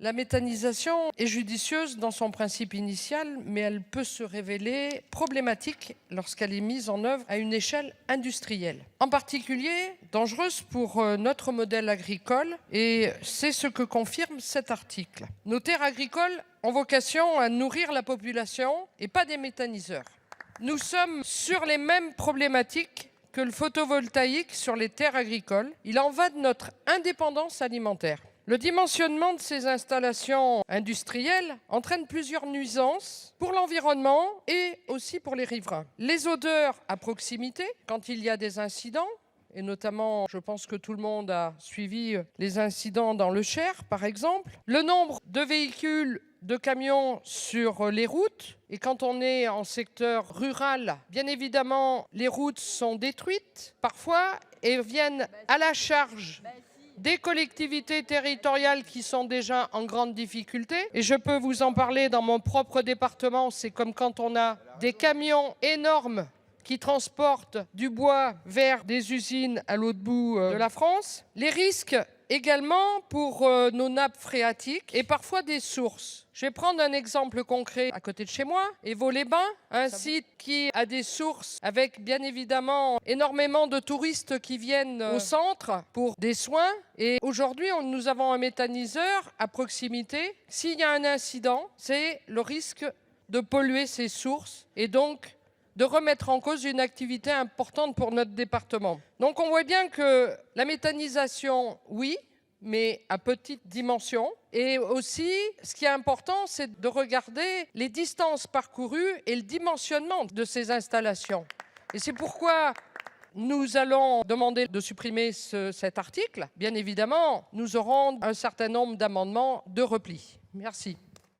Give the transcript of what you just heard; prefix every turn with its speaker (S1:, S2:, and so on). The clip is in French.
S1: La méthanisation est judicieuse dans son principe initial, mais elle peut se révéler problématique lorsqu'elle est mise en œuvre à une échelle industrielle. En particulier, dangereuse pour notre modèle agricole, et c'est ce que confirme cet article. Nos terres agricoles ont vocation à nourrir la population et pas des méthaniseurs. Nous sommes sur les mêmes problématiques que le photovoltaïque sur les terres agricoles. Il en va de notre indépendance alimentaire. Le dimensionnement de ces installations industrielles entraîne plusieurs nuisances pour l'environnement et aussi pour les riverains. Les odeurs à proximité, quand il y a des incidents, et notamment, je pense que tout le monde a suivi les incidents dans le Cher, par exemple. Le nombre de véhicules, de camions sur les routes. Et quand on est en secteur rural, bien évidemment, les routes sont détruites parfois et viennent à la charge des collectivités territoriales qui sont déjà en grande difficulté. Et je peux vous en parler dans mon propre département. C'est comme quand on a des camions énormes qui transportent du bois vers des usines à l'autre bout de la France. Les risques également pour nos nappes phréatiques et parfois des sources. Je vais prendre un exemple concret à côté de chez moi, Évaux-les-Bains, un site qui a des sources avec bien évidemment énormément de touristes qui viennent au centre pour des soins. Et aujourd'hui, nous avons un méthaniseur à proximité. S'il y a un incident, c'est le risque de polluer ces sources et donc de remettre en cause une activité importante pour notre département. Donc on voit bien que la méthanisation, oui, mais à petite dimension. Et aussi, ce qui est important, c'est de regarder les distances parcourues et le dimensionnement de ces installations. Et c'est pourquoi nous allons demander de supprimer cet article. Bien évidemment, nous aurons un certain nombre d'amendements de repli. Merci.